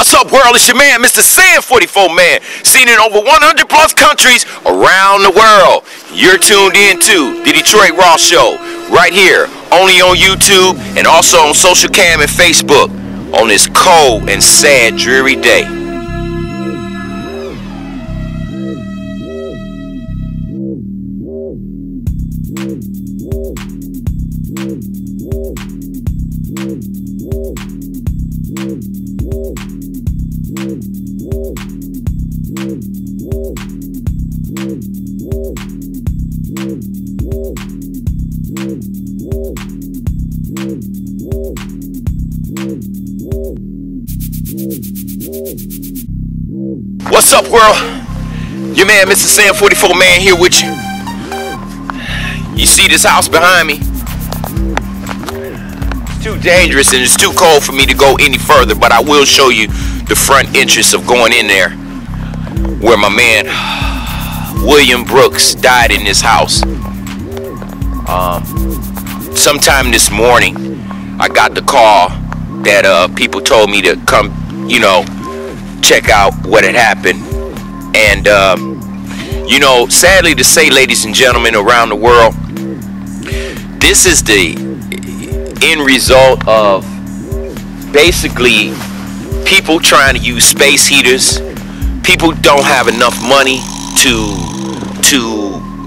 What's up, world? It's your man, MrSan44Man, seen in over 100 plus countries around the world. You're tuned in to the Detroit Raw Show, right here, only on YouTube and also on social cam and Facebook, on this cold and sad, dreary day. What's up, world? Your man, MrSan44Man, here with you. You see this house behind me? It's too dangerous and it's too cold for me to go any further, but I will show you the front entrance of going in there, where my man William Brooks died in this house. Sometime this morning, I got the call that people told me to come, check out what had happened. And sadly to say, ladies and gentlemen around the world, this is the end result of basically people trying to use space heaters. People don't have enough money to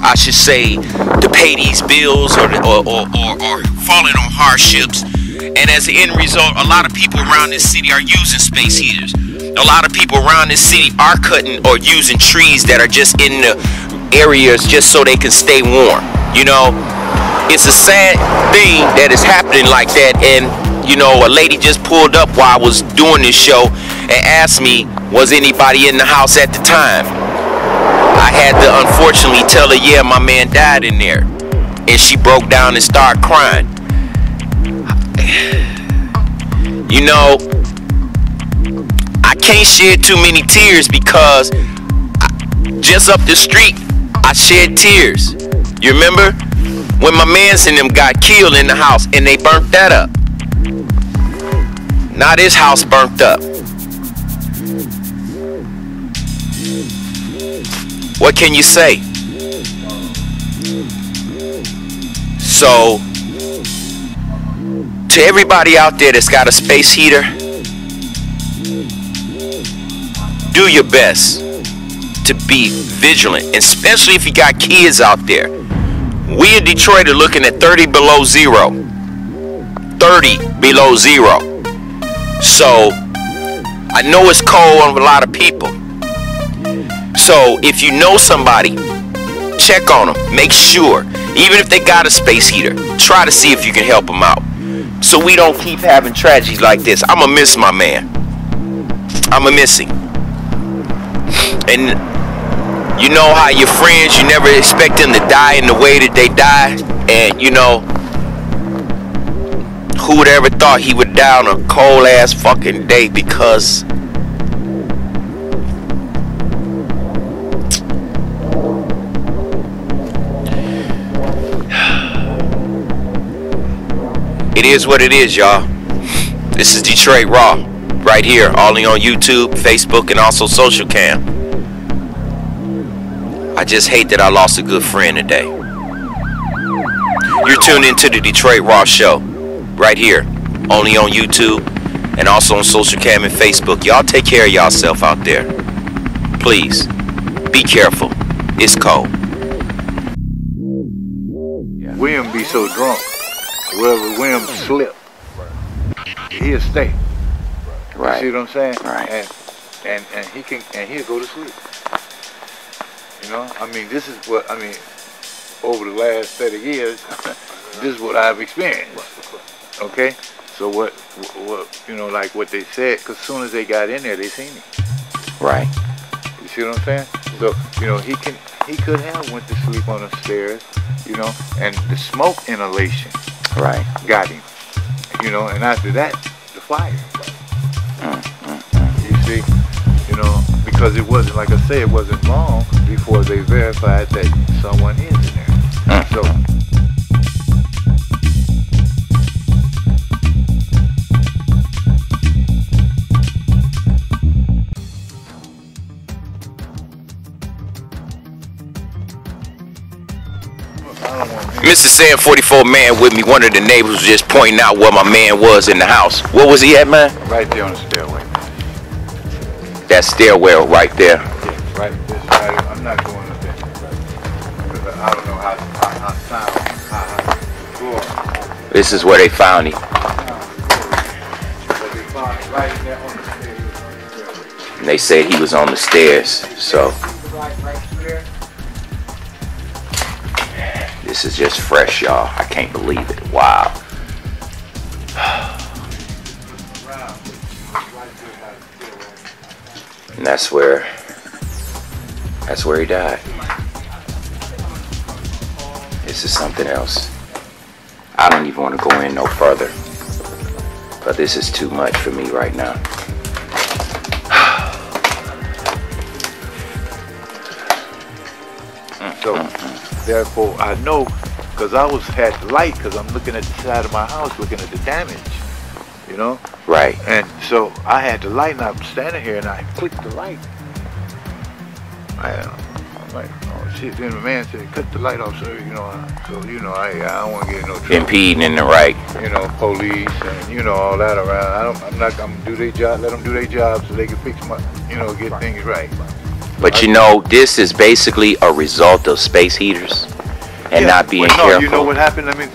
I should say, to pay these bills or falling on hardships. And as an end result, a lot of people around this city are using space heaters. A lot of people around this city are cutting or using trees that are just in the areas just so they can stay warm. It's a sad thing that is happening like that. And a lady just pulled up while I was doing this show and asked me, was anybody in the house at the time? I had to unfortunately tell her, yeah, my man died in there. And she broke down and started crying. I can't shed too many tears because just up the street, I shed tears. You remember when my mans and them got killed in the house and they burnt that up? Now this house burnt up. What can you say? So, to everybody out there that's got a space heater, do your best to be vigilant, especially if you got kids out there. We in Detroit are looking at 30 below zero. 30 below zero. So, I know it's cold on a lot of people. So, if you know somebody, check on them. Make sure. Even if they got a space heater, try to see if you can help them out. So we don't keep having tragedies like this. I'ma miss my man. I'ma miss him. And you know how your friends, you never expect them to die in the way that they die. And who would ever thought he would die on a cold ass fucking day because it is what it is, y'all. This is Detroit Raw, right here, only on YouTube, Facebook, and also social cam. I just hate that I lost a good friend today. You're tuned into the Detroit Raw Show, right here, only on YouTube, and also on social cam and Facebook. Y'all take care of yourself out there. Please, be careful. It's cold. William be so drunk. Wherever William slip, he'll stay. Right. You see what I'm saying? Right. And he'll go to sleep. I mean, this is what over the last 30 years, this is what I've experienced. Okay. So what like what they said, because as soon as they got in there, they seen him. Right. You see what I'm saying? So he could have went to sleep on the stairs, and the smoke inhalation. Right. Got him. And after that, the fire. You see, because it wasn't, like I say, it wasn't long before they verified that someone is in there. So MrSan44Man with me. One of the neighbors was just pointing out where my man was in the house. Where was he at, man? Right there on the stairway. That stairwell right there. Yeah, right. I'm not going up there. Because I don't know how sound. This is where they found him. And they said he was on the stairs. So this is just fresh, y'all. I can't believe it. Wow. And that's where he died. This is something else. I don't even want to go in no further, but this is too much for me right now. So therefore I know, because I had the light, because I'm looking at the side of my house looking at the damage, you know. Right. And so I had the light, and I'm standing here, and I clicked the light. I'm like, oh shit. Then the man said, cut the light off, sir. You know, I don't want to get in no trouble. Impeding in the right. You know, police and all that around. I'm not gonna do their job. Let them do their job so they can fix my, get things right. But this is basically a result of space heaters and not being careful. No, you know what happened? Let me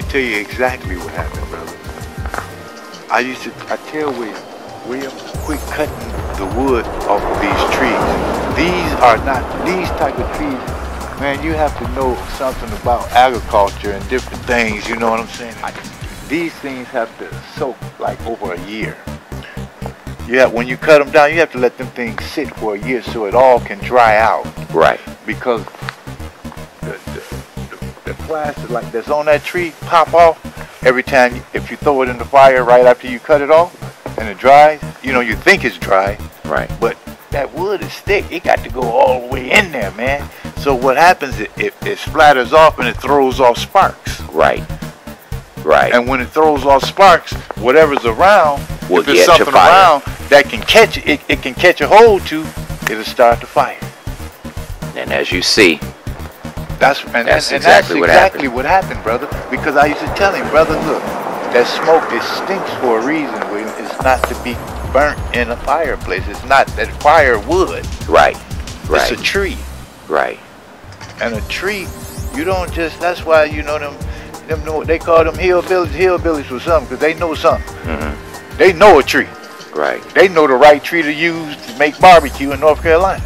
tell you exactly what happened, brother. I tell William, quit cutting the wood off of these trees. These type of trees, man, you have to know something about agriculture and different things, you know what I'm saying? These things have to soak like over a year. When you cut them down, you have to let them things sit for a year so it all can dry out. Right. Because the plastic like that's on that tree pop off every time if you throw it in the fire right after you cut it off and it dries. You think it's dry. Right. But that wood is thick. It got to go all the way in there, man. So what happens? It splatters off and it throws off sparks. Right. Right. And when it throws off sparks, whatever's around, if there's something around that can catch it can catch a hold to, it'll start the fire. And as you see, that's exactly what happened, brother. Because I used to tell him, brother, look, that smoke, it stinks for a reason, William. It's not to be burnt in a fireplace. It's not that firewood. Right. Right. It's a tree. Right. And a tree, you don't just. That's why them they call them hillbillies for something, because they know something. Mm-hmm. They know a tree. Right. They know the right tree to use to make barbecue in North Carolina.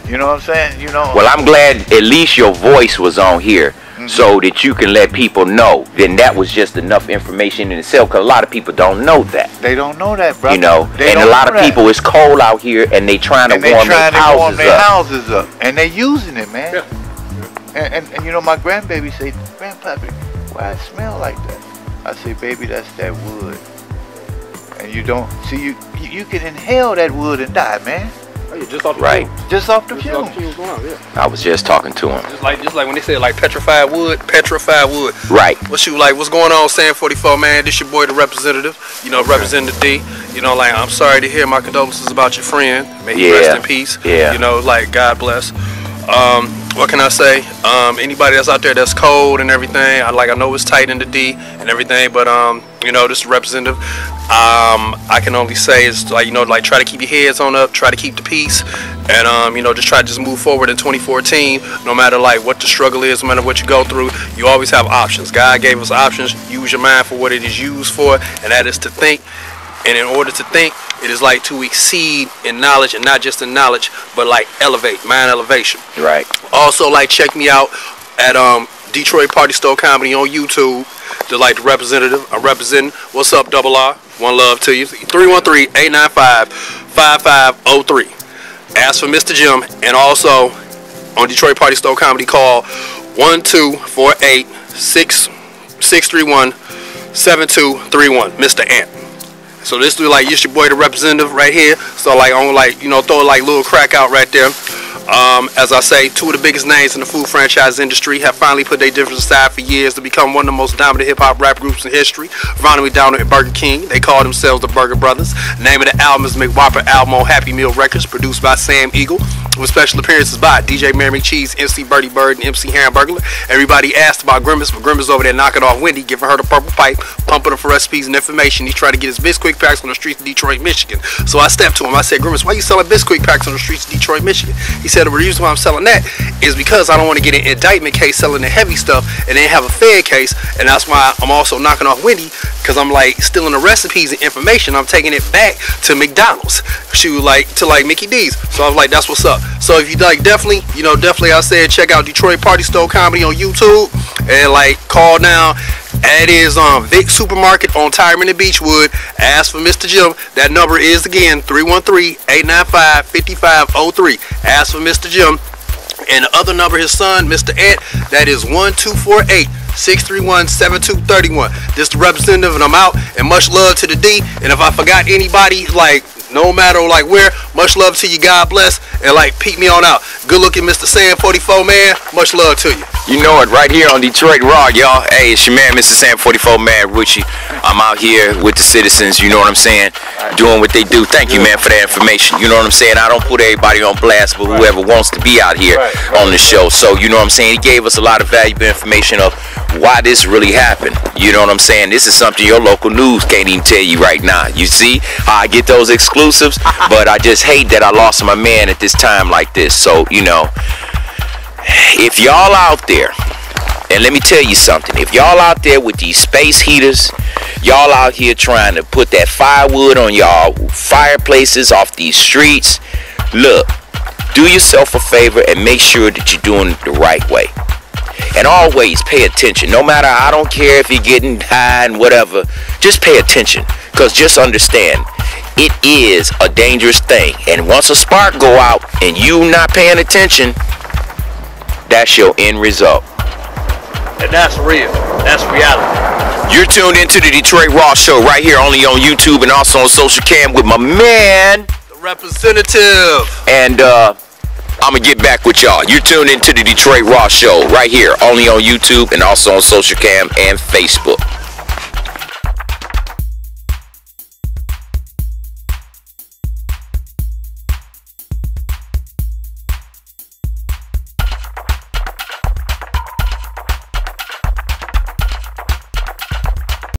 You know what I'm saying? Well, I'm glad at least your voice was on here, so that you can let people know. Then that was just enough information in itself, because a lot of people don't know that. They don't know that, brother. And a lot of people, it's cold out here, and they trying to warm their houses up. And they using it, man. Yeah. And my grandbaby say, Grandpappy, why it smell like that? I say, baby, that's that wood. And you don't see you can inhale that wood and die, man. Oh, yeah, just off the fumes. Just off the fumes. I was just talking to him. Just like when they say like petrified wood. Right. What's going on, San44Man? This your boy, the representative. Representative D. I'm sorry to hear my condolences about your friend. May he rest in peace. Yeah. God bless. What can I say? Anybody that's out there that's cold and everything, I know it's tight in the D and everything, but this is representative. I can only say is try to keep your heads on up, try to keep the peace, and just try to move forward in 2014. No matter what the struggle is, no matter what you go through, you always have options. God gave us options. Use your mind for what it is used for, and that is to think. And in order to think, it is to exceed in knowledge, and not just in knowledge, but elevate, mind elevation. Right. Also, check me out at Detroit Party Store Comedy on YouTube. The representative. I'm representing. What's up, Double R? One love to you. 313-895-5503. Ask for Mr. Jim, and also on Detroit Party Store Comedy, call 1-248-631-7231. Mr. Ant. So this is it's your boy, the representative, right here. So throw a little crack out right there. As I say, two of the biggest names in the food franchise industry have finally put their differences aside for years to become one of the most dominant hip-hop rap groups in history. Ronald McDonald and Burger King, they call themselves the Burger Brothers. The name of the album is McWhopper album on Happy Meal Records, produced by Sam Eagle, with special appearances by DJ Mary McCheese, MC Birdie Bird, and MC Hamburglar. Everybody asked about Grimace, but Grimace over there knocking off Wendy, giving her the purple pipe, pumping her for recipes and information. He's trying to get his Bisquick packs on the streets of Detroit, Michigan. So I stepped to him. I said, Grimace, why you selling Bisquick packs on the streets of Detroit, Michigan? He said, the reason why I'm selling that is because I don't want to get an indictment case selling the heavy stuff and then have a Fed case, and that's why I'm also knocking off Wendy, because I'm like stealing the recipes and information. I'm taking it back to McDonald's, to Mickey D's. So I was like, that's what's up. So if you like, definitely I said check out Detroit Party Store Comedy on YouTube, and like call down. It is Vic Supermarket on Tyron and Beechwood. Ask for Mr. Jim. That number is again 313-895-5503. Ask for Mr. Jim. And the other number, his son, Mr. Ed, that is 1248-631-7231. This the representative, and I'm out. And much love to the D. And if I forgot anybody, like, no matter like where, much love to you. God bless. And like, peek me on out. Good looking MrSan44Man. Much love to you. You know it, right here on Detroit Raw, y'all. Hey, it's your man, MrSan44Man, Richie. I'm out here with the citizens, you know what I'm saying, doing what they do. Thank you, man, for that information. You know what I'm saying? I don't put everybody on blast, but whoever wants to be out here on the show. So, you know what I'm saying? He gave us a lot of valuable information of why this really happened. You know what I'm saying? This is something your local news can't even tell you right now. You see how I get those exclusives? But I just hate that I lost my man at this time like this. So, you know, if y'all out there, and let me tell you something, if y'all out there with these space heaters, y'all out here trying to put that firewood on y'all fireplaces off these streets, look, do yourself a favor and make sure that you're doing it the right way. And always pay attention. No matter, I don't care if you're getting high and whatever, just pay attention. Because just understand, it is a dangerous thing. And once a spark go out and you not paying attention, that's your end result. And that's real. That's reality. You're tuned into the Detroit Raw Show right here only on YouTube and also on Social Cam with my man, the representative. And I'm going to get back with y'all. You're tuned into the Detroit Raw Show right here only on YouTube and also on Social Cam and Facebook.